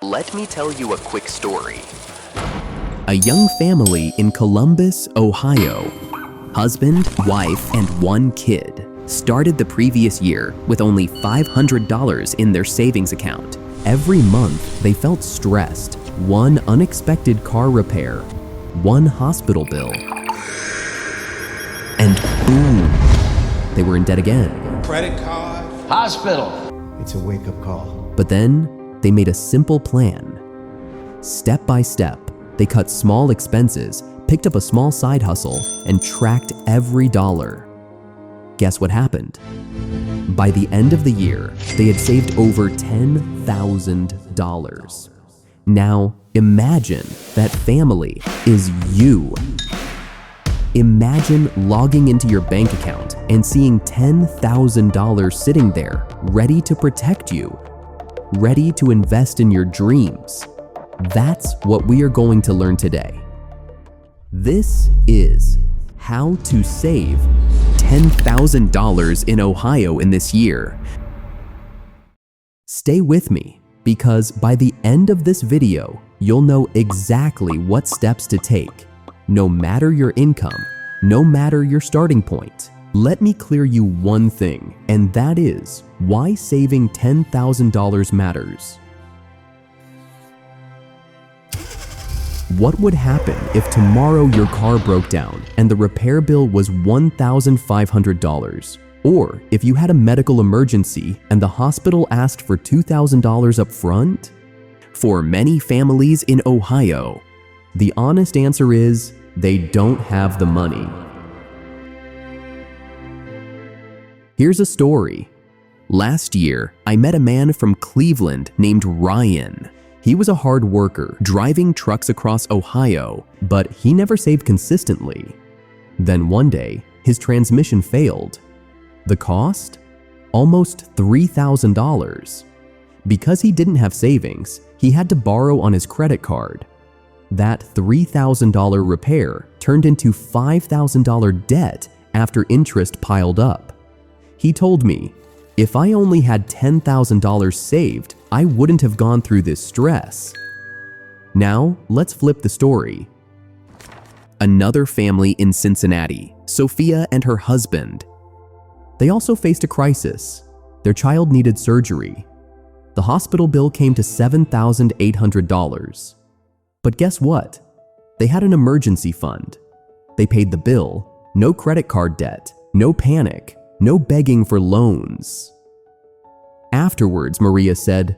Let me tell you a quick story. A young family in Columbus, Ohio. Husband, wife, and one kid started the previous year with only $500 in their savings account. Every month, they felt stressed. One unexpected car repair, one hospital bill, and boom, they were in debt again. Credit card. Hospital. It's a wake-up call. But then they made a simple plan. Step by step, they cut small expenses, picked up a small side hustle, and tracked every dollar. Guess what happened? By the end of the year, they had saved over $10,000. Now, imagine that family is you. Imagine logging into your bank account and seeing $10,000 sitting there, ready to protect you, ready to invest in your dreams. That's what we are going to learn today. This is how to save $10,000 in Ohio in this year. Stay with me, because by the end of this video, you'll know exactly what steps to take, no matter your income, no matter your starting point. Let me clear you one thing, and that is why saving $10,000 matters. What would happen if tomorrow your car broke down and the repair bill was $1,500? Or if you had a medical emergency and the hospital asked for $2,000 up front? For many families in Ohio, the honest answer is they don't have the money. Here's a story. Last year, I met a man from Cleveland named Ryan. He was a hard worker, driving trucks across Ohio, but he never saved consistently. Then one day, his transmission failed. The cost? Almost $3,000. Because he didn't have savings, he had to borrow on his credit card. That $3,000 repair turned into $5,000 debt after interest piled up. He told me, if I only had $10,000 saved, I wouldn't have gone through this stress. Now, let's flip the story. Another family in Cincinnati, Sophia and her husband. They also faced a crisis. Their child needed surgery. The hospital bill came to $7,800. But guess what? They had an emergency fund. They paid the bill, no credit card debt, no panic, no begging for loans. Afterwards, Maria said,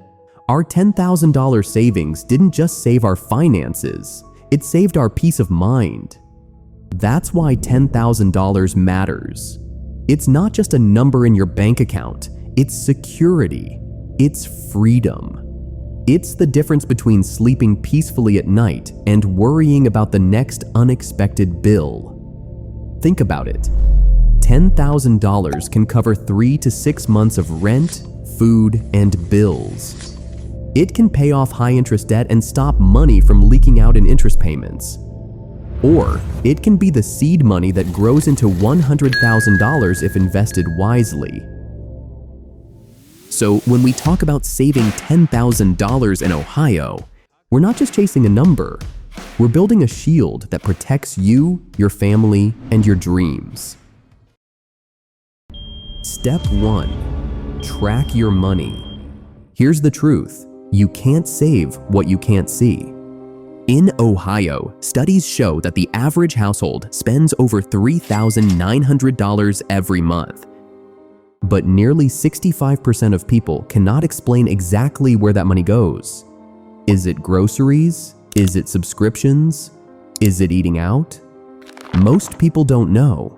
"Our $10,000 savings didn't just save our finances, it saved our peace of mind." That's why $10,000 matters. It's not just a number in your bank account, it's security, it's freedom. It's the difference between sleeping peacefully at night and worrying about the next unexpected bill. Think about it. $10,000 can cover 3 to 6 months of rent, food, and bills. It can pay off high-interest debt and stop money from leaking out in interest payments. Or it can be the seed money that grows into $100,000 if invested wisely. So when we talk about saving $10,000 in Ohio, we're not just chasing a number. We're building a shield that protects you, your family, and your dreams. Step 1. Track your money. Here's the truth. You can't save what you can't see. In Ohio, studies show that the average household spends over $3,900 every month. But nearly 65% of people cannot explain exactly where that money goes. Is it groceries? Is it subscriptions? Is it eating out? Most people don't know.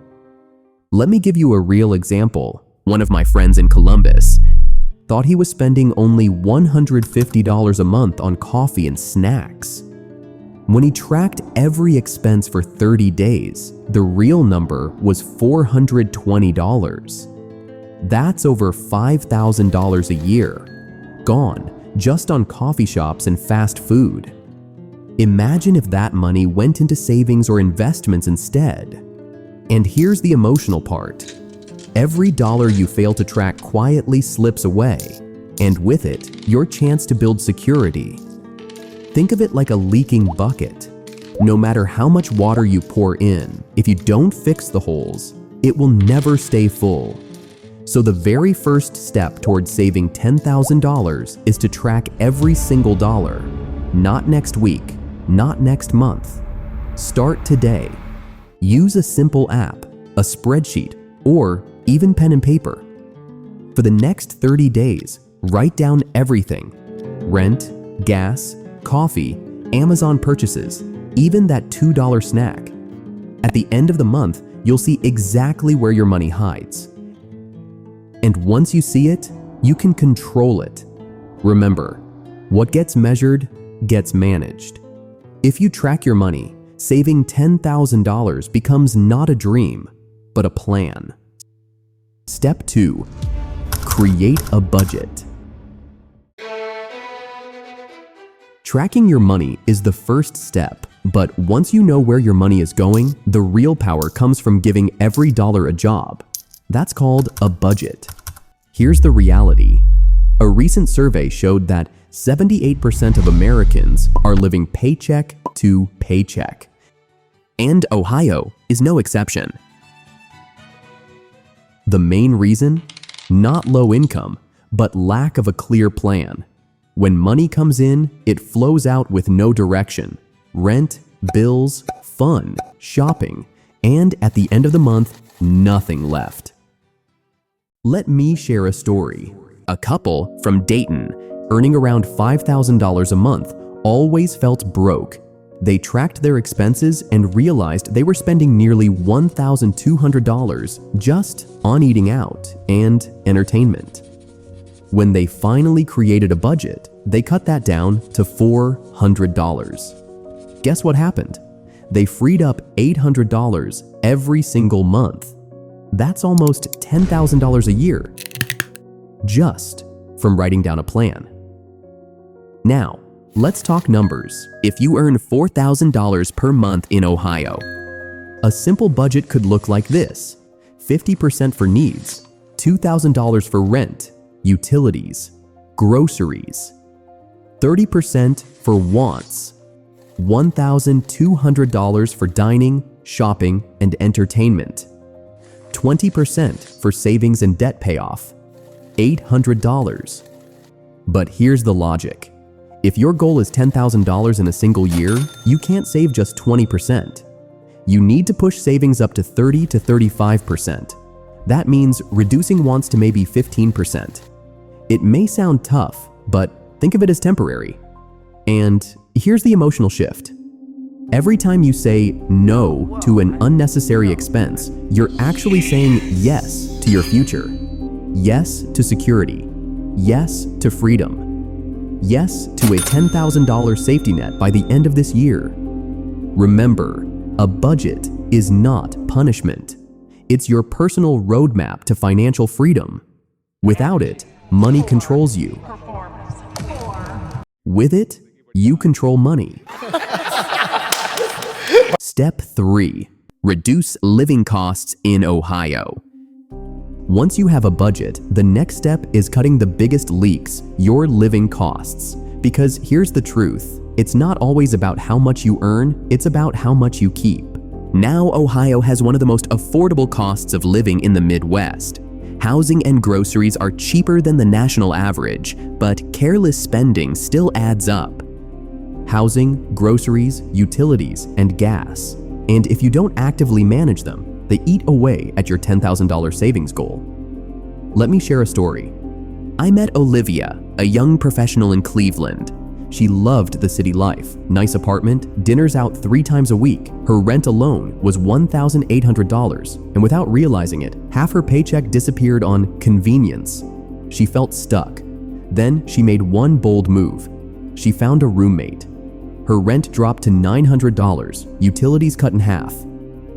Let me give you a real example. One of my friends in Columbus thought he was spending only $150 a month on coffee and snacks. When he tracked every expense for 30 days, the real number was $420. That's over $5,000 a year, gone just on coffee shops and fast food. Imagine if that money went into savings or investments instead. And here's the emotional part. Every dollar you fail to track quietly slips away, and with it, your chance to build security, Think of it like a leaking bucket. No matter how much water you pour in, if you don't fix the holes, it will never stay full. So the very first step towards saving $10,000 is to track every single dollar. Not next week, not next month. Start today. Use a simple app, a spreadsheet, or even pen and paper. For the next 30 days, write down everything: rent, gas, coffee, Amazon purchases, even that $2 snack. At the end of the month, you'll see exactly where your money hides. And once you see it, you can control it. Remember, what gets measured gets managed. If you track your money, saving $10,000 becomes not a dream, but a plan. Step 2. Create a budget. Tracking your money is the first step, but once you know where your money is going, the real power comes from giving every dollar a job. That's called a budget. Here's the reality. A recent survey showed that 78% of Americans are living paycheck to paycheck. And Ohio is no exception. The main reason? Not low income, but lack of a clear plan. When money comes in, it flows out with no direction. Rent, bills, fun, shopping, and at the end of the month, nothing left. Let me share a story. A couple from Dayton, earning around $5,000 a month, always felt broke. They tracked their expenses and realized they were spending nearly $1,200 just on eating out and entertainment. When they finally created a budget, they cut that down to $400. Guess what happened? They freed up $800 every single month. That's almost $10,000 a year, just from writing down a plan. Now, let's talk numbers. If you earn $4,000 per month in Ohio, a simple budget could look like this: 50% for needs, $2,000 for rent, utilities, groceries, 30% for wants, $1,200 for dining, shopping, and entertainment, 20% for savings and debt payoff, $800. But here's the logic. If your goal is $10,000 in a single year, you can't save just 20%. You need to push savings up to 30 to 35%. That means reducing wants to maybe 15%. It may sound tough, but think of it as temporary. And here's the emotional shift. Every time you say no to an unnecessary expense, you're actually saying yes to your future. Yes to security. Yes to freedom. Yes to a $10,000 safety net by the end of this year. Remember, a budget is not punishment. It's your personal roadmap to financial freedom. Without it, money controls you. With it, you control money. Step 3. Reduce living costs in Ohio. Once you have a budget, the next step is cutting the biggest leaks, your living costs. Because here's the truth, it's not always about how much you earn, it's about how much you keep. Now Ohio has one of the most affordable costs of living in the Midwest. Housing and groceries are cheaper than the national average, but careless spending still adds up. Housing, groceries, utilities, and gas. And if you don't actively manage them, they eat away at your $10,000 savings goal. Let me share a story. I met Olivia, a young professional in Cleveland. She loved the city life, nice apartment, dinners out 3 times a week. Her rent alone was $1,800, and without realizing it, half her paycheck disappeared on convenience. She felt stuck. Then she made one bold move. She found a roommate. Her rent dropped to $900, utilities cut in half.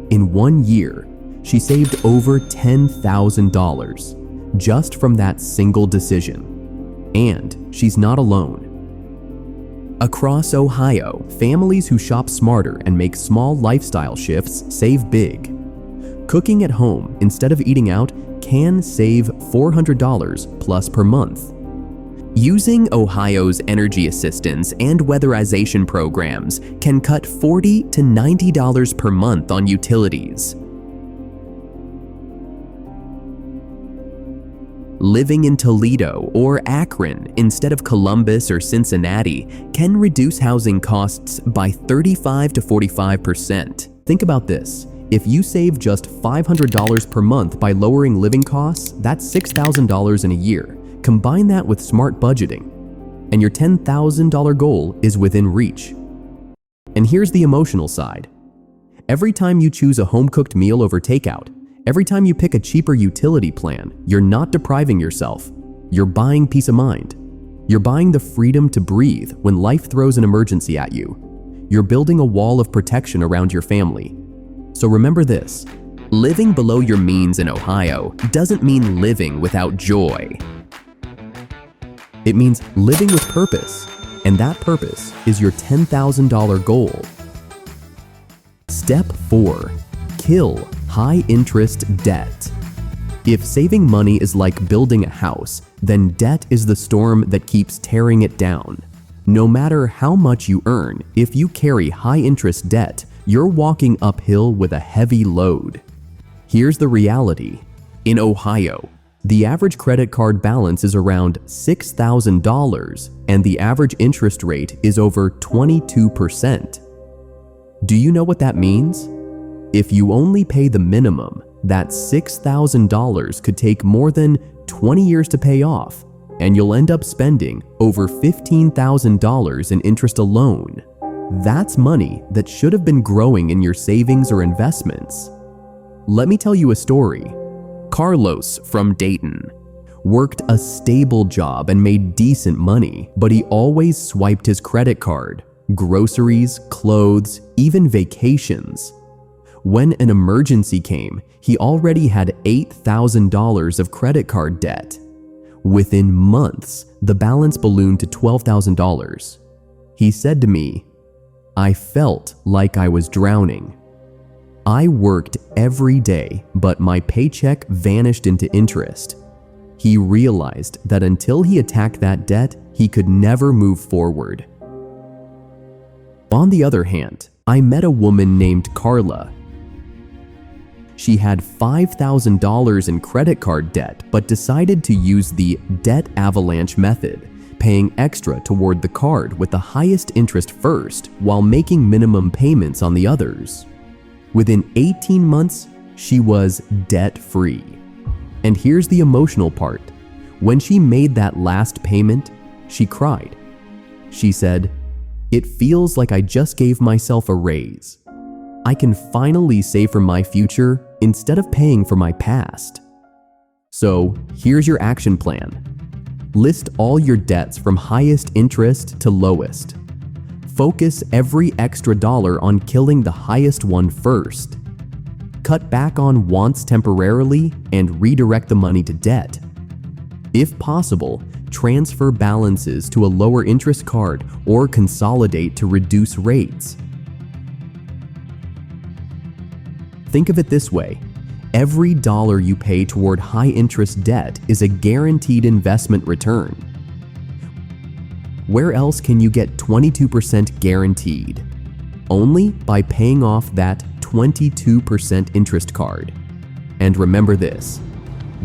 In 1 year, she saved over $10,000 just from that single decision. And she's not alone. Across Ohio, families who shop smarter and make small lifestyle shifts save big. Cooking at home instead of eating out can save $400 plus per month. Using Ohio's energy assistance and weatherization programs can cut $40 to $90 per month on utilities. Living in Toledo or Akron instead of Columbus or Cincinnati can reduce housing costs by 35 to 45%. Think about this. If you save just $500 per month by lowering living costs, that's $6,000 in a year. Combine that with smart budgeting, and your $10,000 goal is within reach. And here's the emotional side. Every time you choose a home-cooked meal over takeout, every time you pick a cheaper utility plan, you're not depriving yourself. You're buying peace of mind. You're buying the freedom to breathe when life throws an emergency at you. You're building a wall of protection around your family. So remember this, living below your means in Ohio doesn't mean living without joy. It means living with purpose, and that purpose is your $10,000 goal. Step 4. Kill high-interest debt. If saving money is like building a house, then debt is the storm that keeps tearing it down. No matter how much you earn, if you carry high-interest debt, you're walking uphill with a heavy load. Here's the reality. In Ohio, the average credit card balance is around $6,000, and the average interest rate is over 22%. Do you know what that means? If you only pay the minimum, that $6,000 could take more than 20 years to pay off, and you'll end up spending over $15,000 in interest alone. That's money that should have been growing in your savings or investments. Let me tell you a story. Carlos from Dayton worked a stable job and made decent money, but he always swiped his credit card, groceries, clothes, even vacations. When an emergency came, he already had $8,000 of credit card debt. Within months, the balance ballooned to $12,000. He said to me, "I felt like I was drowning. I worked every day, but my paycheck vanished into interest." He realized that until he attacked that debt, he could never move forward. On the other hand, I met a woman named Carla. She had $5,000 in credit card debt, but decided to use the debt avalanche method, paying extra toward the card with the highest interest first while making minimum payments on the others. Within 18 months, she was debt-free. And here's the emotional part. When she made that last payment, she cried. She said, "It feels like I just gave myself a raise. I can finally save for my future instead of paying for my past." So here's your action plan. List all your debts from highest interest to lowest. Focus every extra dollar on killing the highest one first. Cut back on wants temporarily and redirect the money to debt. If possible, transfer balances to a lower interest card or consolidate to reduce rates. Think of it this way. Every dollar you pay toward high-interest debt is a guaranteed investment return. Where else can you get 22% guaranteed? Only by paying off that 22% interest card. And remember this,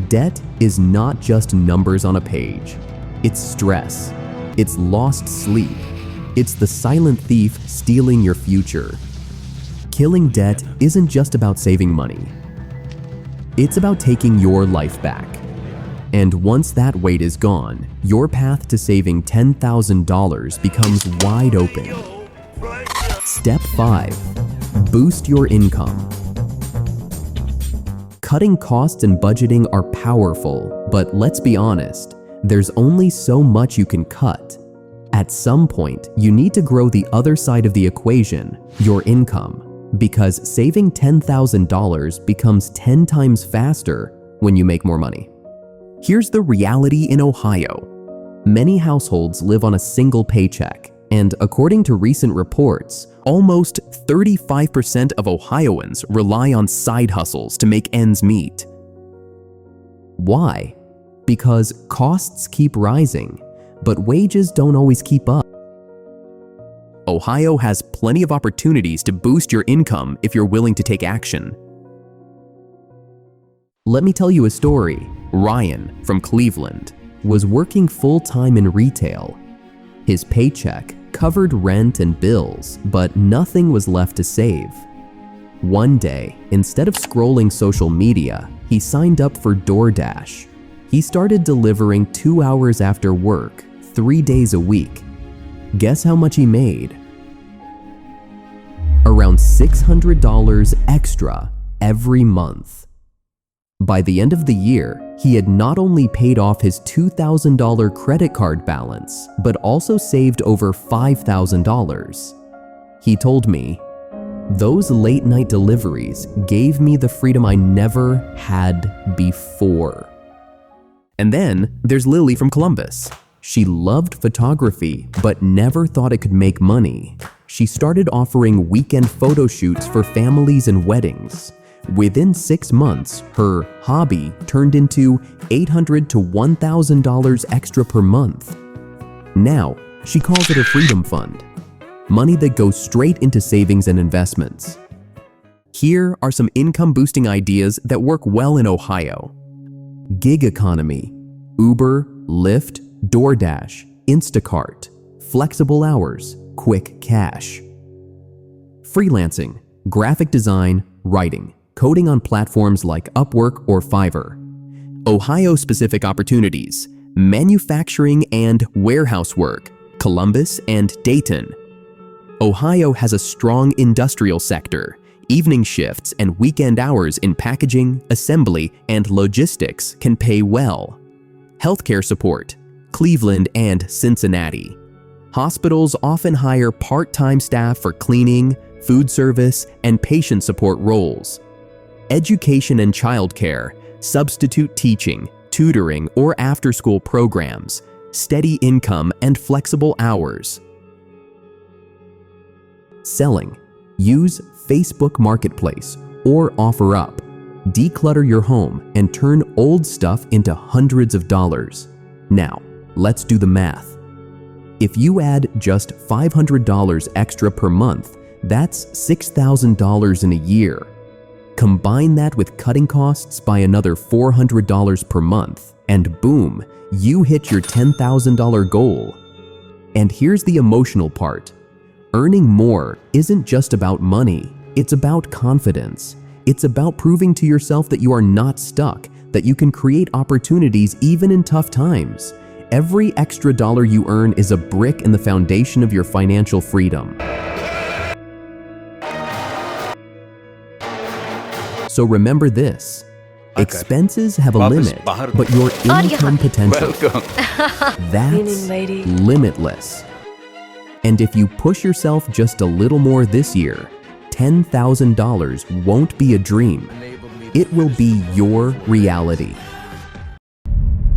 debt is not just numbers on a page. It's stress. It's lost sleep. It's the silent thief stealing your future. Killing debt isn't just about saving money. It's about taking your life back. And once that weight is gone, your path to saving $10,000 becomes wide open. Step 5. Boost your income. Cutting costs and budgeting are powerful, but let's be honest, there's only so much you can cut. At some point, you need to grow the other side of the equation, your income, because saving $10,000 becomes 10 times faster when you make more money. Here's the reality in Ohio. Many households live on a single paycheck, and according to recent reports, almost 35% of Ohioans rely on side hustles to make ends meet. Why? Because costs keep rising. but wages don't always keep up. Ohio has plenty of opportunities to boost your income if you're willing to take action. Let me tell you a story. Ryan from Cleveland was working full-time in retail. His paycheck covered rent and bills, but nothing was left to save. One day, instead of scrolling social media, he signed up for DoorDash. He started delivering 2 hours after work, 3 days a week. Guess how much he made? Around $600 extra every month. By the end of the year, he had not only paid off his $2,000 credit card balance, but also saved over $5,000. He told me, "Those late-night deliveries gave me the freedom I never had before." And then there's Lily from Columbus. She loved photography, but never thought it could make money. She started offering weekend photo shoots for families and weddings. Within 6 months, her hobby turned into $800 to $1,000 extra per month. Now, she calls it a freedom fund, money that goes straight into savings and investments. Here are some income-boosting ideas that work well in Ohio. Gig economy: Uber, Lyft, DoorDash, Instacart, flexible hours, quick cash. Freelancing: graphic design, writing, coding on platforms like Upwork or Fiverr. Ohio-specific opportunities: manufacturing and warehouse work, Columbus and Dayton. Ohio has a strong industrial sector. Evening shifts and weekend hours in packaging, assembly, and logistics can pay well. Healthcare support: Cleveland and Cincinnati. Hospitals often hire part-time staff for cleaning, food service, and patient support roles. Education and childcare: substitute teaching, tutoring, or after-school programs, steady income, and flexible hours. Selling: use Facebook Marketplace or OfferUp. Declutter your home and turn old stuff into hundreds of dollars. Now, let's do the math. If you add just $500 extra per month, that's $6,000 in a year. Combine that with cutting costs by another $400 per month, and boom, you hit your $10,000 goal. And here's the emotional part. Earning more isn't just about money, it's about confidence. It's about proving to yourself that you are not stuck, that you can create opportunities even in tough times. Every extra dollar you earn is a brick in the foundation of your financial freedom. So remember this, expenses have a limit, but your income potential, that's limitless. And if you push yourself just a little more this year, $10,000 won't be a dream. It will be your reality.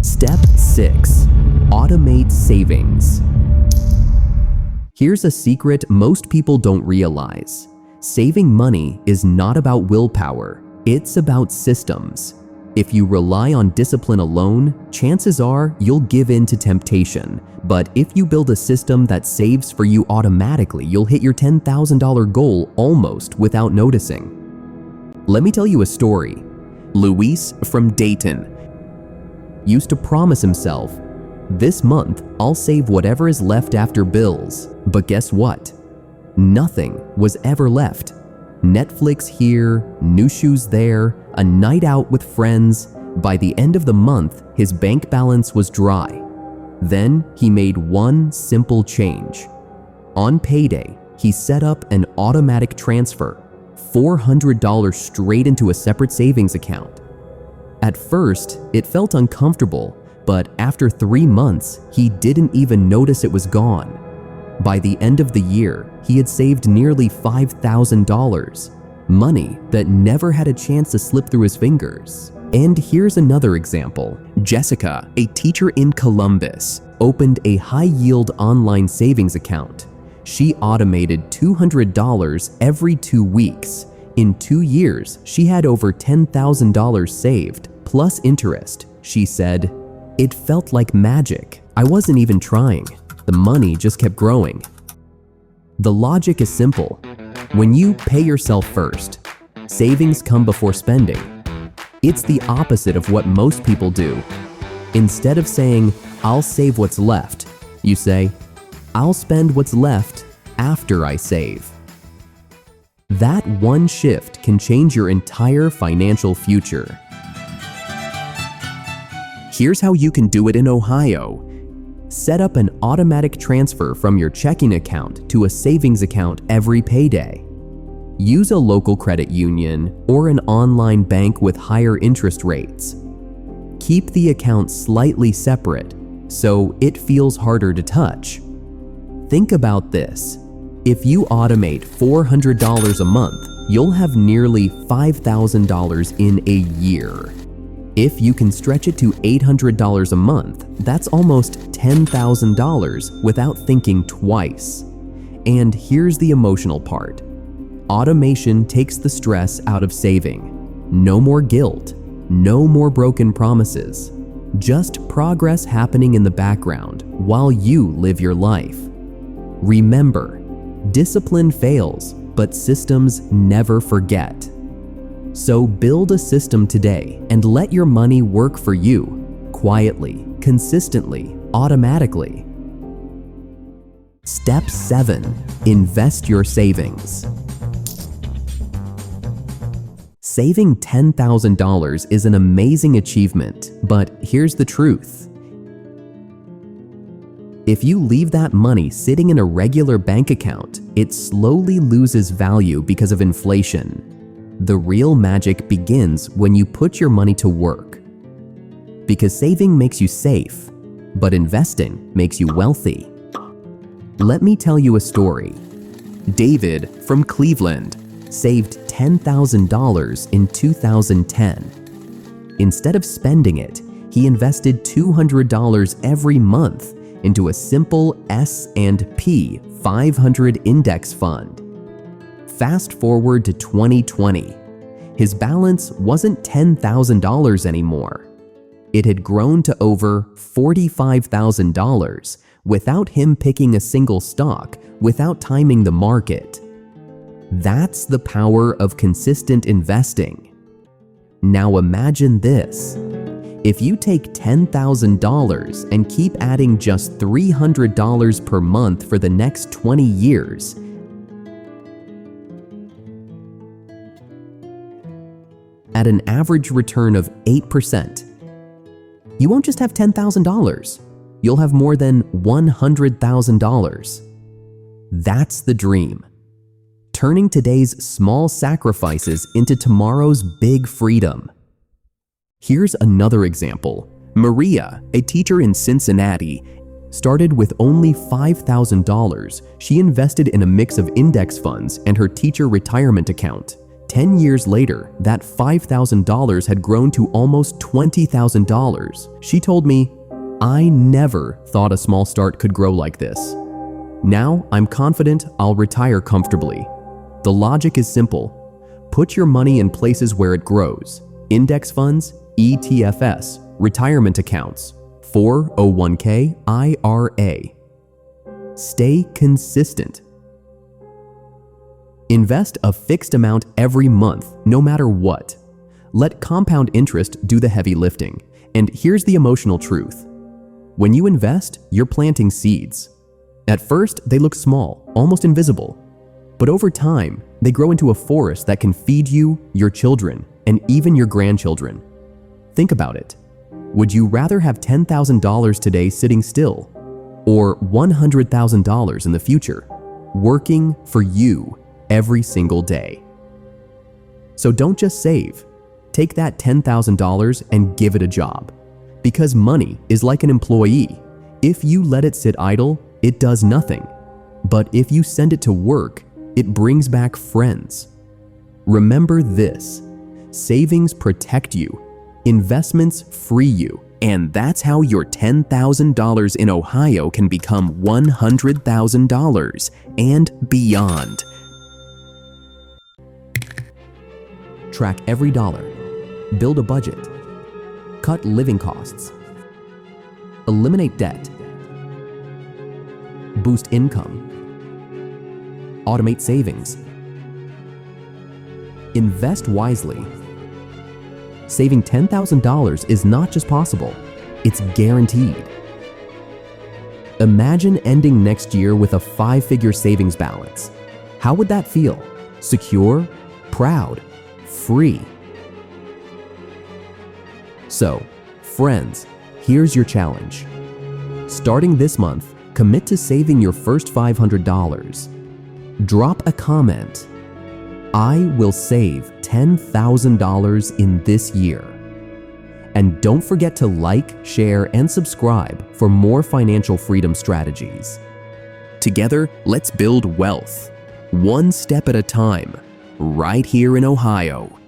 Step 6. Automate savings. Here's a secret most people don't realize. Saving money is not about willpower, it's about systems. If you rely on discipline alone, chances are you'll give in to temptation. But if you build a system that saves for you automatically, you'll hit your $10,000 goal almost without noticing. Let me tell you a story. Luis from Dayton used to promise himself, "This month, I'll save whatever is left after bills." But guess what? Nothing was ever left. Netflix here, new shoes there, a night out with friends. By the end of the month, his bank balance was dry. Then he made one simple change. On payday, he set up an automatic transfer, $400 straight into a separate savings account. At first, it felt uncomfortable, but after 3 months, he didn't even notice it was gone. By the end of the year, he had saved nearly $5,000, money that never had a chance to slip through his fingers. And here's another example. Jessica, a teacher in Columbus, opened a high-yield online savings account. She automated $200 every 2 weeks. In 2 years, she had over $10,000 saved, plus interest. She said, "It felt like magic. I wasn't even trying. The money just kept growing. The logic is simple. When you pay yourself first, savings come before spending. It's the opposite of what most people do. Instead of saying, "I'll save what's left," you say, "I'll spend what's left after I save." That one shift can change your entire financial future. Here's how you can do it in Ohio. Set up an automatic transfer from your checking account to a savings account every payday. Use a local credit union or an online bank with higher interest rates. Keep the account slightly separate so it feels harder to touch. Think about this. If you automate $400 a month, you'll have nearly $5,000 in a year. If you can stretch it to $800 a month, that's almost $10,000 without thinking twice. And here's the emotional part. Automation takes the stress out of saving. No more guilt, no more broken promises. Just progress happening in the background while you live your life. Remember, discipline fails, but systems never forget. So build a system today and let your money work for you, quietly, consistently, automatically. Step 7. Invest your savings. Saving $10,000 is an amazing achievement, but here's the truth. If you leave that money sitting in a regular bank account, it slowly loses value because of inflation. The real magic begins when you put your money to work. Because saving makes you safe, but investing makes you wealthy. Let me tell you a story. David from Cleveland saved $10,000 in 2010. Instead of spending it, he invested $200 every month into a simple S&P 500 index fund. Fast forward to 2020. His balance wasn't $10,000 anymore. It had grown to over $45,000 without him picking a single stock, without timing the market. That's the power of consistent investing. Now imagine this. If you take $10,000 and keep adding just $300 per month for the next 20 years, at an average return of 8%, you won't just have $10,000, you'll have more than $100,000. That's the dream. Turning today's small sacrifices into tomorrow's big freedom. Here's another example. Maria, a teacher in Cincinnati, started with only $5,000. She invested in a mix of index funds and her teacher retirement account. 10 years later, that $5,000 had grown to almost $20,000. She told me, "I never thought a small start could grow like this. Now I'm confident I'll retire comfortably." The logic is simple. Put your money in places where it grows. Index funds, ETFs, retirement accounts, 401k, IRA. Stay consistent. Invest a fixed amount every month, no matter what. Let compound interest do the heavy lifting. And here's the emotional truth. When you invest, you're planting seeds. At first, they look small, almost invisible. But over time, they grow into a forest that can feed you, your children, and even your grandchildren. Think about it. Would you rather have $10,000 today sitting still, or $100,000 in the future, working for you every single day? So don't just save. Take that $10,000 and give it a job. Because money is like an employee. If you let it sit idle, it does nothing. But if you send it to work, it brings back friends. Remember this: savings protect you, investments free you, and that's how your $10,000 in Ohio can become $100,000 and beyond. Track every dollar, build a budget, cut living costs, eliminate debt, boost income, automate savings, invest wisely. Saving $10,000 is not just possible, it's guaranteed. Imagine ending next year with a 5-figure savings balance. How would that feel? Secure, proud, free. So, friends, here's your challenge. Starting this month, commit to saving your first $500. Drop a comment. I will save $10,000 in this year. And don't forget to like, share, and subscribe for more financial freedom strategies. Together, let's build wealth, one step at a time, right here in Ohio.